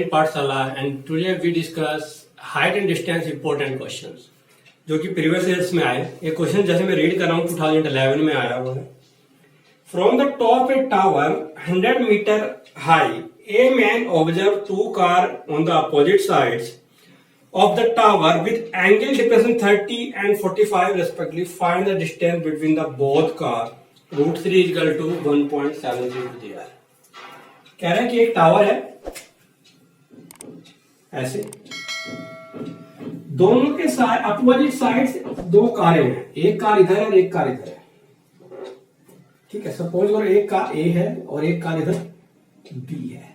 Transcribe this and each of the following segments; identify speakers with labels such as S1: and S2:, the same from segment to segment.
S1: Jane Pathshala and today we discuss height and distance important questions जो कि previous years में आए। ये क्वेश्चन जैसे मैं रीड कर रहा हूँ 2011 में आया हुआ है। From the top a tower 100 metre high a man observe two car on the opposite sides of the tower with angle depression 30 and 45 respectively. Find the distance between the both car. Root 3 is equal to 1.70 दिया है। कह रहा है कि एक tower है ऐसे, दोनों के साइड अपोजिट साइड से दो कारें हैं, एक कार इधर है और एक कार इधर है। ठीक है, सपोज करो एक कार ए है और एक कार इधर बी है।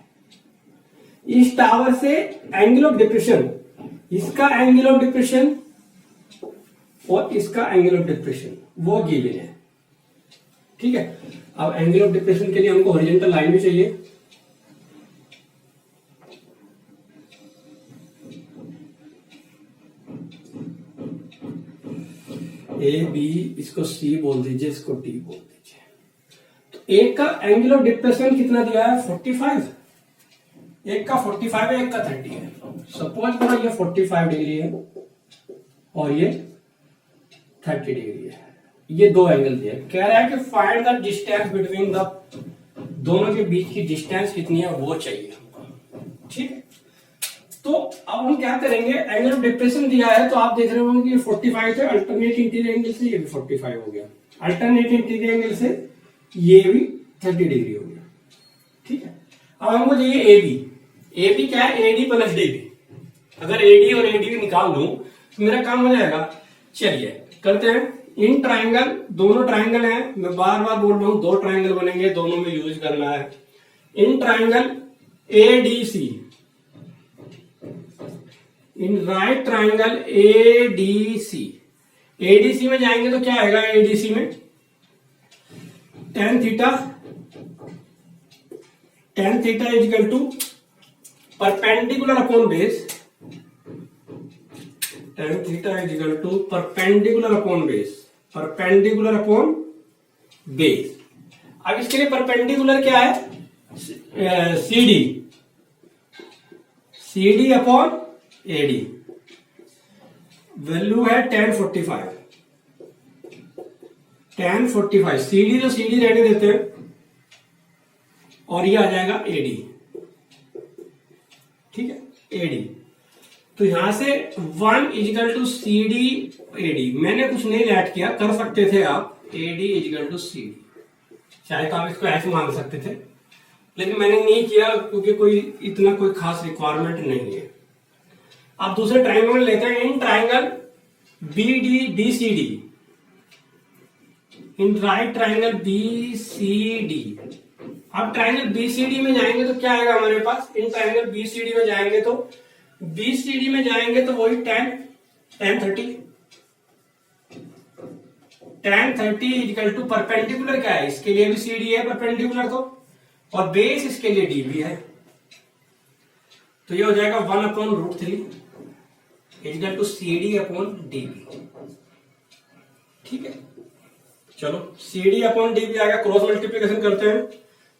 S1: इस टावर से एंगल ऑफ डिप्रेशन, इसका एंगल ऑफ डिप्रेशन और इसका एंगल ऑफ डिप्रेशन वो गिवन है। ठीक है, अब एंगल ऑफ डिप्रेशन के लिए हमको हॉरिजॉन्टल लाइन भी चाहिए। ए बी, इसको सी बोल दीजिए, इसको डी बोल दीजिए। तो एक का एंगल ऑफ डिप्रेशन कितना दिया है 45, एक का 45 है, एक का 30 है। सपोज करो ये 45 डिग्री है और ये 30 डिग्री है, ये दो एंगल दिए। कह रहा है कि find the distance between the, दोनों के बीच की डिस्टेंस कितनी है वो चाहिए हमको। ठीक है, तो अब हम क्या करेंगे, एंगल ऑफ डिप्रेशन दिया है तो आप देख रहे होंगे कि 45 है, अल्टरनेट इंटीरियर एंगल से ये भी 45 हो गया, अल्टरनेट इंटीरियर एंगल से ये भी 30 डिग्री हो गया। ठीक है, अब हमको चाहिए ए बी। ए बी क्या है, एडी प्लस डीबी। अगर एडी और एडी निकाल लूं तो मेरा काम हो जाएगा। चलिए करते हैं। इन ट्राइंगल, दोनों ट्राइंगल हैं, मैं बार बार बोल रहा हूं, दो ट्राइंगल बनेंगे, दोनों में यूज करना है। In triangle ADC, in right triangle ADC, ADC में जाएंगे तो क्या आएगा, एडीसी में tan theta is equal to perpendicular upon base, tan theta is equal to perpendicular upon base, perpendicular upon base. अब इसके लिए परपेंडिकुलर क्या है, CD, CD upon AD। Value है tan 45, tan 45, CD तो CD रहने देते हैं और ये आ जाएगा AD। ठीक है, AD। तो यहां से 1 इजिकल टू CD AD, मैंने कुछ नहीं ऐड किया, कर सकते थे आप AD इजिकल टू CD, चाहे तो आप इसको ऐसे मान सकते थे, लेकिन मैंने नहीं किया क्योंकि कोई इतना कोई खास रिक्वायरमेंट नहीं है। आप दूसरे ट्राइंगल लेते हैं। In triangle BCD, in right triangle BCD। अब ट्राइंगल BCD में जाएंगे तो क्या आएगा हमारे पास, इन ट्राइंगल BCD में जाएंगे तो BCD में जाएंगे तो वही tan 30, tan 30 equal to perpendicular क्या है, इसके लिए भी CD है परपेंडिकुलर तो, और बेस इसके लिए DB है, तो ये हो जाएगा 1/√3 equal to CD upon DB। ठीक है, चलो CD अपॉन DB आएगा, क्रॉस मल्टीप्लिकेशन करते हैं।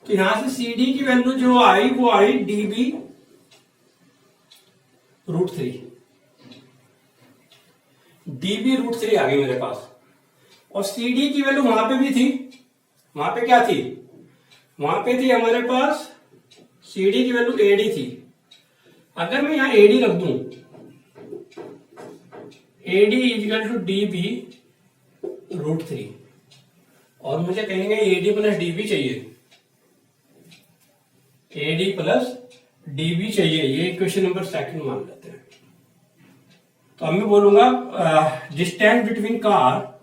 S1: तो यहां से CD की वैल्यू जो आई वो आई DB √3, DB √3 आ गई मेरे पास। और CD की वैल्यू वहां पे भी थी, वहां पे क्या थी, वहां पे थी हमारे पास CD की वैल्यू AD थी। अगर मैं यहां AD रख दूं, AD इक्वल टू DB √3, और मुझे कहेंगे AD प्लस DB चाहिए, AD प्लस DB चाहिए, ये क्वेश्चन नंबर 2 मान लेते हैं। तो अब मैं बोलूंगा distance between car,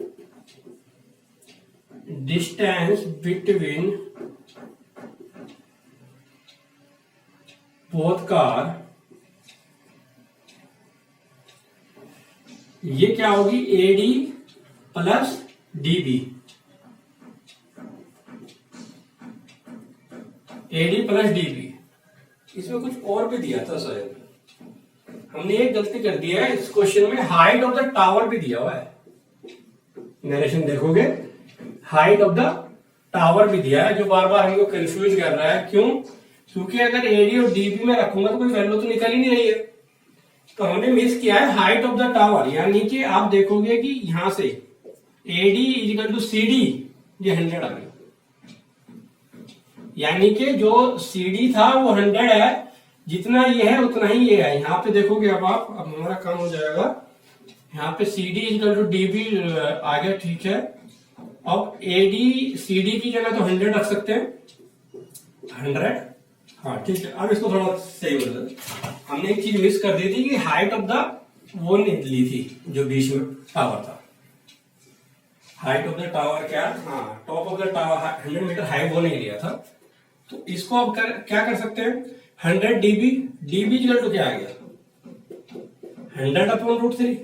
S1: distance between both car, ये क्या होगी, AD plus DB, AD plus DB। इसमें कुछ और भी दिया था शायद, हमने एक गलती कर दी है इस क्वेश्चन में, हाइट ऑफ द टावर भी दिया हुआ है। नरेशन देखोगे, हाइट ऑफ द टावर भी दिया है, जो बार बार हमको कंफ्यूज कर रहा है। क्यों, क्योंकि अगर एडी और डीबी में रखूंगा तो कोई वैल्यू तो निकल ही नहीं रही है। तो हमने मिस किया है हाइट ऑफ द टावर, यानी कि आप देखोगे कि यहां से एडी इजिकल टू सीडी, ये 100 आ गया, यानी कि जो सीडी था वो 100 है, जितना ये है उतना ही ये है। यहाँ पे देखोगे अब हमारा काम हो जाएगा, यहाँ पे CD इजिकल टू डीबी आ गया, ठीक है। अब एडी सीडी की जगह तो 100 रख सकते हैं, 100, हाँ ठीक है। अब इसको थोड़ा सही बदल, हमने एक चीज मिस कर दी थी कि हाइट ऑफ द वो नहीं ली थी, जो बीच में टावर था, हाइट ऑफ द टावर क्या, हाँ top of the tower 100 metre height वो नहीं लिया था। तो इसको अब क्या कर सकते हैं, 100 डीबी, डीबी इक्वल टू क्या आ गया, 100/√3,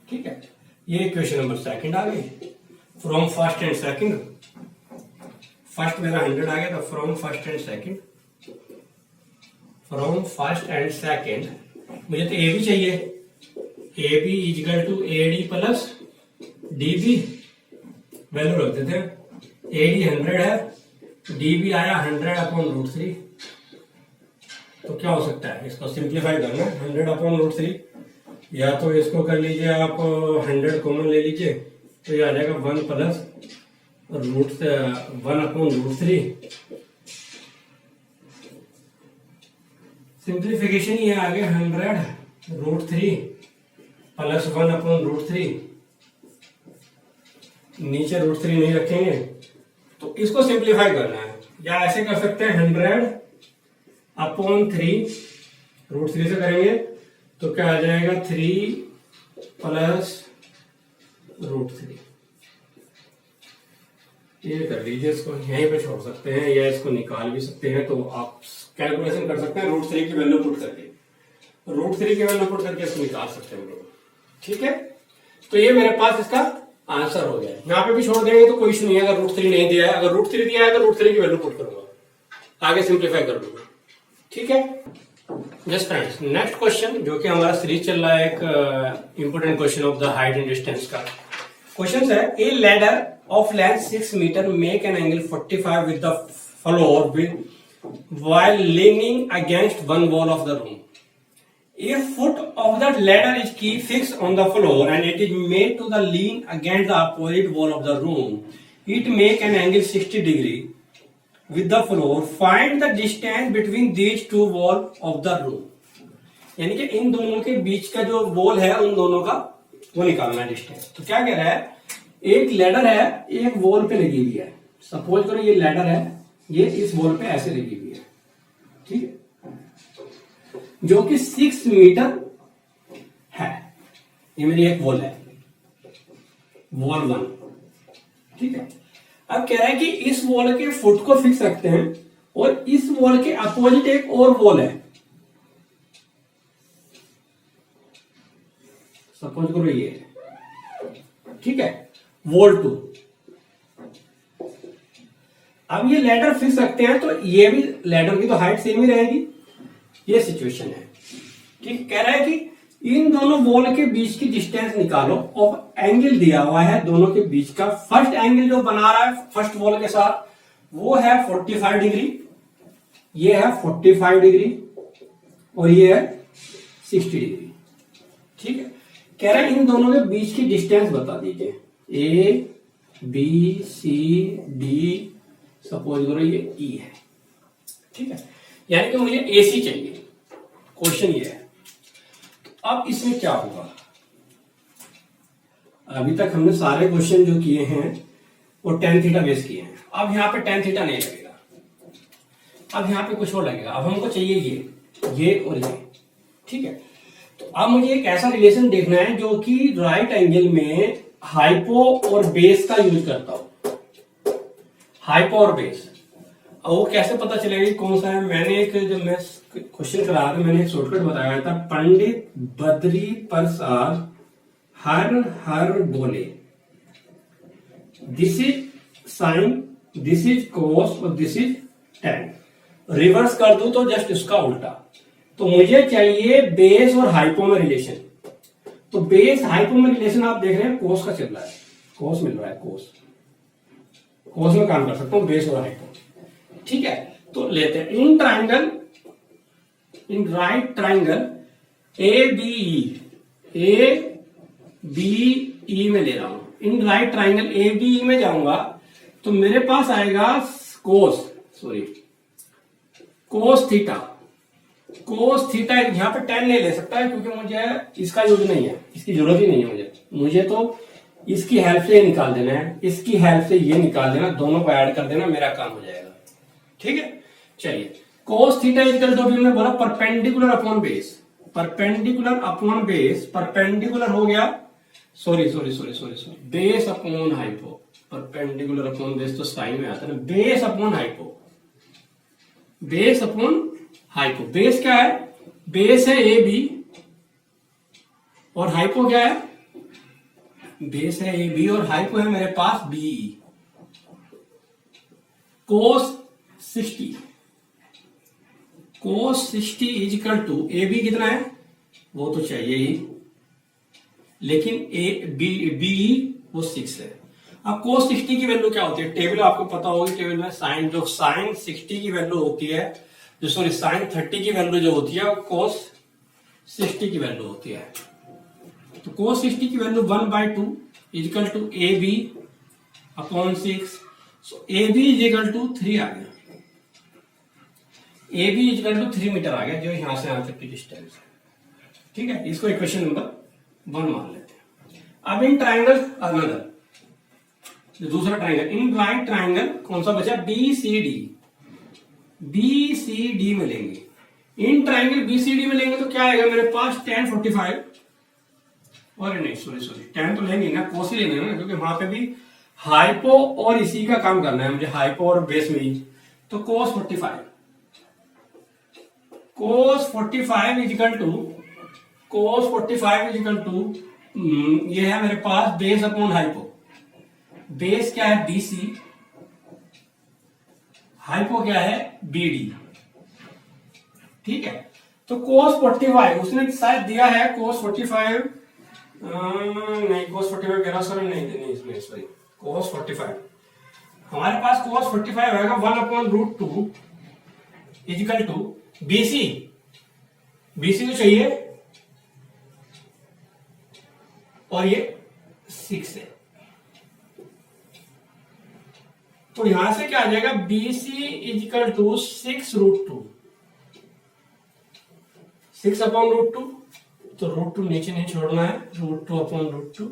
S1: ठीक है। ये क्वेश्चन नंबर सेकंड आ गई। फ्रॉम फर्स्ट एंड सेकंड, फर्स्ट मेरा 100 आ गया था, from first and second, from first and second मुझे तो ए बी चाहिए, A B equal to A D plus D B, value रख देते हैं, ए डी 100 है, डी बी आया 100/√3। तो क्या हो सकता है, इसको सिंप्लीफाई करना, 100/√3, या तो इसको कर लीजिए आप 100 कॉमन ले लीजिए, तो ये आ जाएगा 1 प्लस √1/√3। सिंप्लीफिकेशन ये आ गया 100√3 प्लस 1/√3, नीचे √3 नहीं रखेंगे, तो इसको सिंप्लीफाई करना है, या ऐसे कर सकते हैं 100/3, √3 से करेंगे तो क्या आ जाएगा 3 प्लस √3। ये कर लीजिए, इसको यहीं पे छोड़ सकते हैं या इसको निकाल भी सकते हैं, तो आप कैलकुलेशन कर सकते हैं √3 की वैल्यू पुट करके, √3 की वैल्यू पुट करके इसको निकाल सकते हैं लोग, ठीक है। तो ये मेरे पास इसका आंसर हो गया है। यहाँ पे भी छोड़ देंगे तो कोई इशू नहीं है, अगर √3 नहीं दिया है, अगर √3 दिया है तो √3 की वैल्यू पुट करूंगा, आगे सिंप्लीफाई कर लूंगा, ठीक है। यस फ्रेंड्स, नेक्स्ट क्वेश्चन जो कि हमारा सीरीज चल रहा है, एक important question of the height and distance का क्वेश्चन है। A ladder of length 6 metre make an angle 45 with the floor with while leaning against one wall of the room. A foot of that ladder is kept fixed on the floor and it is made to the lean against the opposite wall of the room. It make an angle 60 degree with the floor. Find the distance between these two walls of the room. यानी कि इन दोनों के बीच का जो wall है उन दोनों का वो निकालना है डिस्टेंस। तो क्या कह रहा है, एक लैडर है, एक वॉल पे लगी हुई है, सपोज करो ये लैडर है, ये इस वॉल पे ऐसे लगी हुई है, ठीक है, जो कि 6 मीटर है। ये मेरी एक वॉल है, वॉल 1, ठीक है। अब कह रहा है कि इस वॉल के फुट को फिक्स रखते हैं और इस वॉल के अपोजिट एक और वॉल है, सपोज करो ये, ठीक है, वॉल 2। अब ये लैडर फिक्स रखते हैं तो ये भी लैडर की तो हाइट सेम ही रहेगी, ये सिचुएशन है, ठीक। कह रहा है कि इन दोनों वॉल के बीच की डिस्टेंस निकालो और एंगल दिया हुआ है दोनों के बीच का। फर्स्ट एंगल जो बना रहा है फर्स्ट वॉल के साथ वो है 45 डिग्री, ये है 45 डिग्री और ये है 60 डिग्री, ठीक है। कह रहा है इन दोनों के बीच की डिस्टेंस बता दीजिए, A B C D, suppose करो ये ई है, ठीक है, यानी कि मुझे एसी चाहिए। क्वेश्चन ये है, तो अब इसमें क्या होगा, अभी तक हमने सारे क्वेश्चन जो किए हैं वो tan थीटा बेस किए हैं, अब यहाँ पे tan थीटा नहीं लगेगा, अब यहाँ पे कुछ और लगेगा। अब हमको चाहिए ये और ये, ठीक है। तो अब मुझे एक ऐसा रिलेशन देखना है जो कि राइट एंगल में हाइपो और बेस का यूज करता हो, हाइपो और बेस। अब वो कैसे पता चलेगा कौन सा है, मैंने एक जब मैं क्वेश्चन करा था मैंने एक शॉर्टकट बताया था, पंडित बद्री प्रसाद हर हर बोले, this is sine, this is कोस और दिस इज टैन। रिवर्स कर दूं तो जस्ट इसका उल्टा। तो मुझे चाहिए बेस और हाइपो में रिलेशन, तो बेस हाइपो में रिलेशन आप देख रहे हैं कोस का चल रहा है, कोस मिल रहा है, कोस में काम कर सकता हूं बेस और हाइपो, ठीक है। तो लेते हैं in triangle, in right triangle A B E में ले रहा हूं, in right triangle A B E में जाऊंगा तो मेरे पास आएगा कोस थीटा। कोस थीटा यहां पे 10 नहीं ले सकता है क्योंकि मुझे इसका यूज नहीं है, इसकी जरूरत ही नहीं है मुझे तो इसकी हेल्प से ये निकाल देना है, इसकी हेल्प से ये निकाल देना, दोनों को ऐड कर देना, मेरा काम हो जाएगा। ठीक है, चलिए कोस थीटा इक्वल टू हमने बोला perpendicular upon base, perpendicular upon base, perpendicular हो गया sorry base upon hypo, perpendicular upon base तो साइन में आता है ना, base upon hypo, base upon hypo. Base क्या है? बेस है ए बी और हाइपो क्या है? बेस है ए बी और हाइपो है मेरे पास B. Cos 60, cos 60 is equal to A B कितना है वो तो चाहिए ही, लेकिन ए बी वो 6 है। अब कोस 60 की वैल्यू क्या होती है? टेबल आपको पता होगी, टेबल में साइन 60 की वैल्यू होती है, जो सॉरी साइन 30 की वैल्यू जो होती है वो कोस 60 की वैल्यू होती है। तो कोस 60 की value 1/2 is equal to A B upon 6, so A B is equal to 3 आ गया, A B is equal to 3 metre आ गया, जो यहां से यहां तक की डिस्टेंस है। ठीक है, इसको इक्वेशन नंबर 1 मान लेते हैं। अब इन ट्राइंगल अनदर, दूसरा ट्राइंगल, इन राइट ट्राइंगल कौन सा बचा? बी सी डी में लेंगे। In triangle B C D में लेंगे तो क्या आएगा मेरे पास? tan 45 और नहीं सॉरी tan तो लेंगे ना, कोस ही लेंगे ना, क्योंकि वहां पे भी हाइपो और इसी का काम करना है मुझे, हाइपो और बेस में ही। तो cos 45, cos 45 इजिकल टू ये है मेरे पास बेस अपॉन हाइपो। बेस क्या है? बीसी, हाइपो क्या है? बीडी। ठीक है, तो cos 45 उसने शायद दिया है, cos 45 नहीं, cos 45 कह रहा सर, नहीं इसमें सॉरी, cos 45 हमारे पास cos 45 आएगा 1/√2 इजिकल टू बीसी तो चाहिए और ये 6 है, तो यहां से क्या आ जाएगा? BC इजिकल टू 6√2, 6/√2, तो √2 नीचे नहीं छोड़ना है, √2/√2,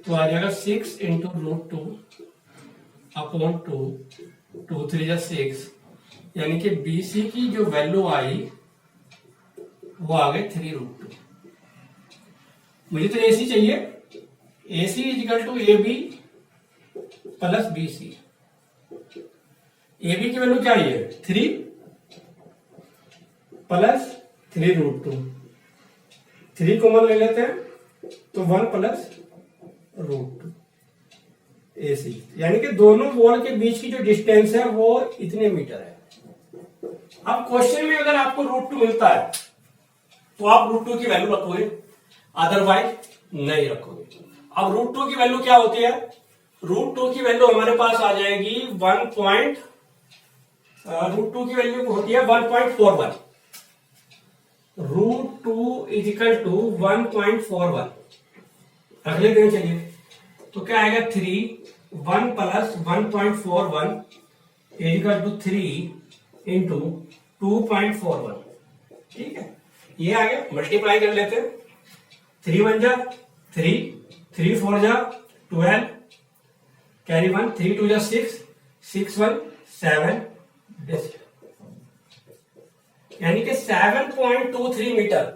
S1: तो आ जाएगा 6 इंटू √2/2, 2 3 6, यानी कि BC की जो वैल्यू आई वो आ गई 3√2। मुझे तो AC चाहिए, AC equal to AB plus BC। AB की वैल्यू क्या है? 3 प्लस 3√2, 3 कॉमन ले लेते हैं तो 1 प्लस √2 AC, यानी कि दोनों वॉल के बीच की जो डिस्टेंस है वो इतने मीटर है। अब क्वेश्चन में अगर आपको √2 मिलता है तो आप √2 की वैल्यू रखोगे, अदरवाइज नहीं रखोगे। अब √2 की वैल्यू क्या होती है? √2 की वैल्यू हमारे पास आ जाएगी √2 की वैल्यू होती है 1.41, √2 इजिकल टू 1.41 रख लेते हैं। चलिए, तो क्या आएगा? 1 प्लस 1.41 इजिकल टू 3 इंटू 2.41। ठीक है, ये आ गया, मल्टीप्लाई कर लेते हैं। 3 1 जा 3, 3 4 जा 12, कैरी 1, 3 2 जा 6, 6 1 7, यानी कि 7.23 metre,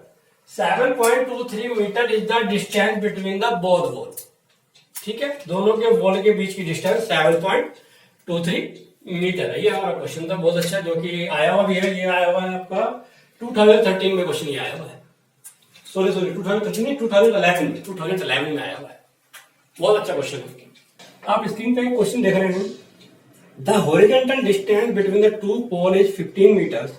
S1: 7.23 metre is the distance between the both wall. ठीक है, दोनों के वॉल के बीच की डिस्टेंस 7.23 मीटर है। ये हमारा क्वेश्चन था, बहुत अच्छा, जो कि आया हुआ भी है। ये आया हुआ है आपका 2013 में क्वेश्चन, ये आया हुआ है, सॉरी 2013 नहीं, 2011 में आया हुआ है। बहुत अच्छा क्वेश्चन है। आप स्क्रीन पे क्वेश्चन देख रहे हैं। The horizontal distance between the two pole is 15 metres.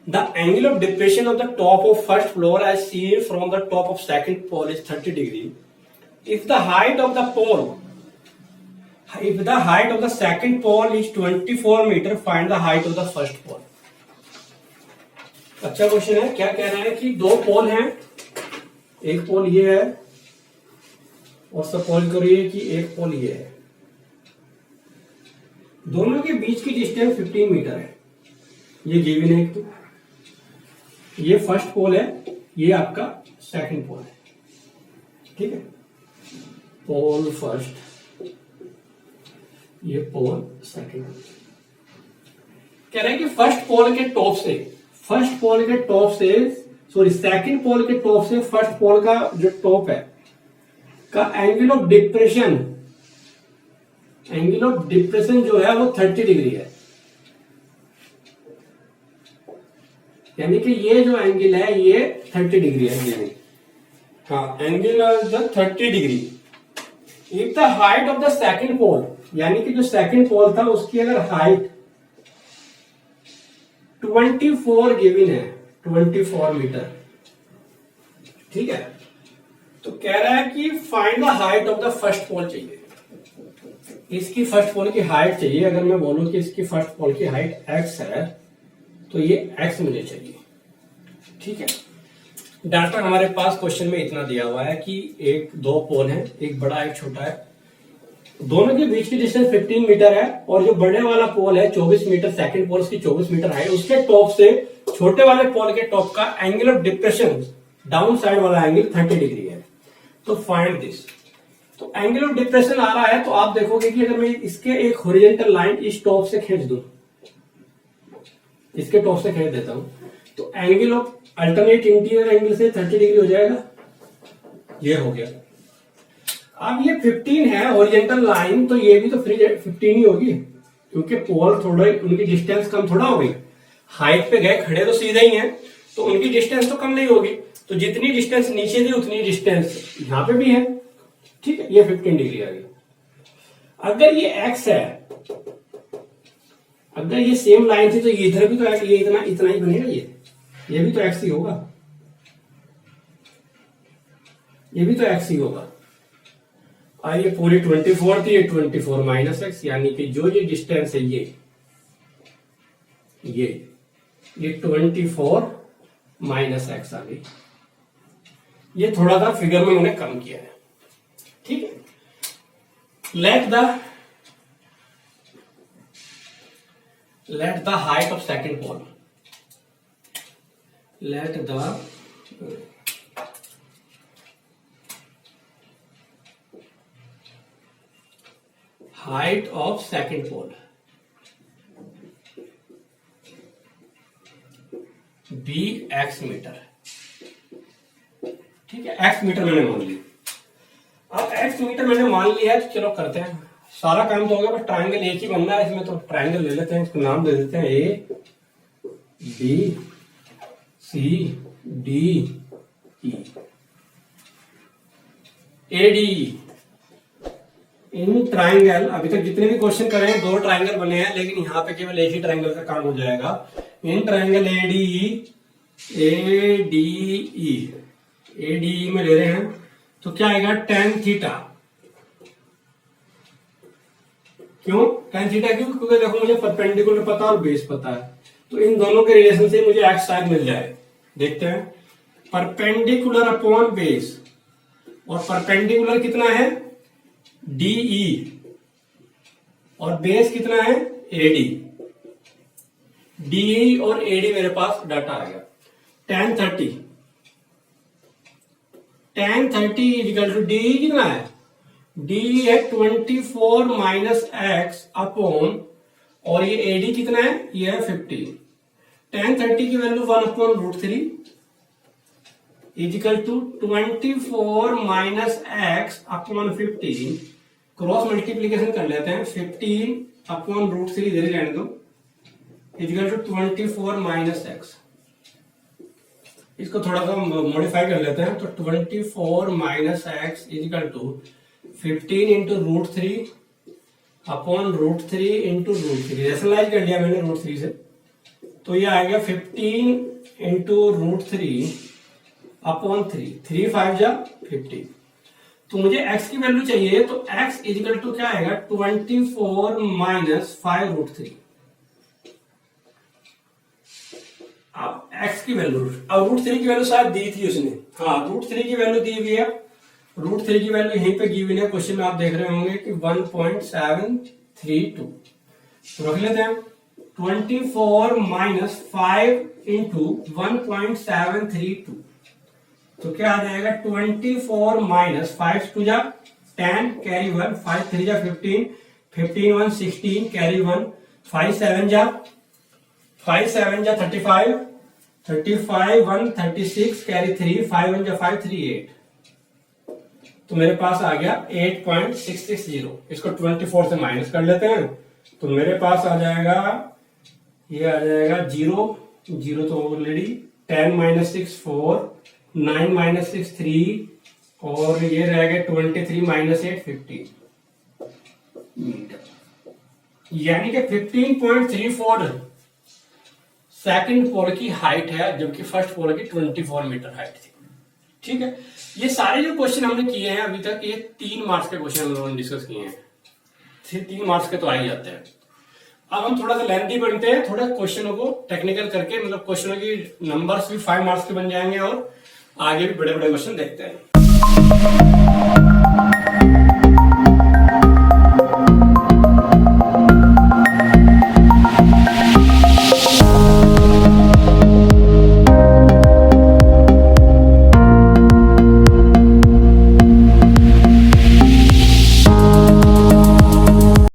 S1: The angle of depression of the top of first floor as seen from the top of second pole is 30 degree. If the height of the pole If the height of the second pole is 24 metre, find the height of the first pole. अच्छा question है। क्या कह रहा है कि दो पोल हैं, एक पोल ये है और सपोज करिए कि एक पोल ये है। दोनों के बीच की डिस्टेंस 15 मीटर है। ये गिवन है। तो ये फर्स्ट पोल है, ये आपका सेकंड पोल है। ठीक है, पोल फर्स्ट, ये पोल सेकंड। कह रहे हैं कि फर्स्ट पोल के टॉप से सेकंड पोल के टॉप से फर्स्ट पोल का जो टॉप है का एंगल ऑफ डिप्रेशन जो है वो 30 डिग्री है। यानी कि ये जो एंगल है ये 30 डिग्री है। हाँ, angle of the 30 degree. If the height of the second pole, यानी कि जो सेकंड पोल था उसकी अगर हाइट 24 गिवन है, 24 मीटर। ठीक है, तो कह रहा है कि find the height of the first pole चाहिए। इसकी फर्स्ट पोल की हाइट चाहिए। अगर मैं बोलूं कि इसकी फर्स्ट पोल की हाइट x है तो ये x मुझे चाहिए। ठीक है, डाटा हमारे पास क्वेश्चन में इतना दिया हुआ है कि दो पोल हैं, एक बड़ा एक छोटा है। दोनों के बीच की डिस्टेंस 15 मीटर है और जो बड़े वाला पोल है 24 मीटर, सेकंड पोल की 24 मीटर है। उसके टॉप से छोटे वाले पोल के टॉप का angle of depression, down side वाला एंगल 30 डिग्री है। तो फाइंड दिस। तो एंगल ऑफ डिप्रेशन आ रहा है तो आप देखोगे कि अगर मैं इसके एक हॉरिजॉन्टल लाइन इस टॉप से खींच दूं, इसके टॉप से खींच देता हूं, तो angle of alternate interior angle से 30 डिग्री हो जाएगा। ये हो गया। अब ये 15 है हॉरिजॉन्टल लाइन, तो ये भी तो 15 ही होगी, क्योंकि पोल थोड़ा उनकी डिस्टेंस कम थोड़ा होगी। हाइट पे गए, खड़े तो सीधे ही हैं, तो उनकी डिस्टेंस तो कम नहीं होगी। तो जितनी डिस्टेंस नीचे थी उतनी डिस्टेंस यहां पे भी है। ठीक है, ये 15 डिग्री आ गई। अगर ये x है, अगर ये सेम लाइन थी तो ये इधर भी तो ये इतना ही बनेगा। ये भी तो x ही होगा, ये भी तो x ही होगा। और ये पूरी 24 थी, ये 24 माइनस x, यानी कि जो ये डिस्टेंस है ये 24 माइनस x आ गई। ये थोड़ा सा फिगर में उन्हें कम किया है। ठीक है, let the height of second pole, let the height of second pole be x metre. ठीक है, x मीटर मैंने मान लिया। अब x मीटर मैंने मान लिया है, तो चलो करते हैं। सारा काम तो हो गया, बस ट्रायंगल एक ही बनना है इसमें। तो ट्रायंगल ले लेते हैं, इसको नाम दे देते हैं A B C D E, ADE। In triangle, अभी तक जितने भी क्वेश्चन करे हैं 2 ट्रायंगल बने हैं, लेकिन यहाँ पे केवल एक ही ट्रायंगल का काम हो जाएगा। इन ट्रायंगल ADE में ले रहे हैं तो क्या आएगा, tan थीटा। क्यों tan थीटा? क्योंकि देखो मुझे परपेंडिकुलर पता और बेस पता है, तो इन दोनों के रिलेशन से मुझे x साइड मिल जाए। देखते हैं, परपेंडिकुलर अपॉन बेस, और परपेंडिकुलर कितना है DE, और बेस कितना है AD। DE और AD मेरे पास डाटा आ गया। tan 30 इजिकल टू DE कितना है, DE है 24 माइनस x अपॉन, और ये AD कितना है, ये है 15। tan 30 की value 1/√3 equal to 24 minus x upon 15। Cross multiplication कर लेते हैं, 15/√3 इधर ही रहने दो, इजिकल टू 24 माइनस x। इसको थोड़ा सा मॉडिफाई कर लेते हैं, तो 24 minus x equal to 15 into √3 upon √3 into √3। Rationalise कर लिया मैंने √3 से, तो ये आएगा 15 इंटू √3 अपॉन 3, 3 5 जा 15। तो मुझे x की वैल्यू चाहिए, तो x इजिकल टू क्या आएगा 24 माइनस 5√3। अब x की वैल्यू, अब √3 की वैल्यू शायद दी थी उसने, हाँ √3 की वैल्यू दी हुई है, √3 की वैल्यू यहीं पे दी हुई है, क्वेश्चन में आप देख रहे होंगे कि 1.732, तो रख लेते हैं 24 माइनस 5 इंटू 1.732, तो क्या आ जाएगा 24 माइनस 5 टू जा 10 कैरी 1, 5 3 जा 15, 15 1 16 कैरी 1, 5 7 जा 35, 35 1 36 कैरी 3, 5 1 जा 5 3 8, तो मेरे पास आ गया 8.660। इसको 24 से माइनस कर लेते हैं, तो मेरे पास आ जाएगा, ये आ जाएगा 0 0 तो ऑलरेडी, 10 माइनस 6 4, 9 माइनस 6 3, और ये रह गया 23 माइनस 8 15 मीटर, यानी कि 15.34 सेकंड पोल की हाइट है, जबकि फर्स्ट पोल की 24 मीटर हाइट थी। ठीक है, ये सारे जो क्वेश्चन हमने किए हैं अभी तक, ये 3 मार्क्स के क्वेश्चन हम लोगों ने डिस्कस किए हैं, 3 मार्क्स के तो आ ही जाते हैं। अब हम थोड़ा सा लेंथी बनते हैं, थोड़ा क्वेश्चनों को टेक्निकल करके, मतलब क्वेश्चनों की नंबर्स भी 5 मार्क्स के बन जाएंगे और आगे भी बड़े बड़े क्वेश्चन देखते हैं।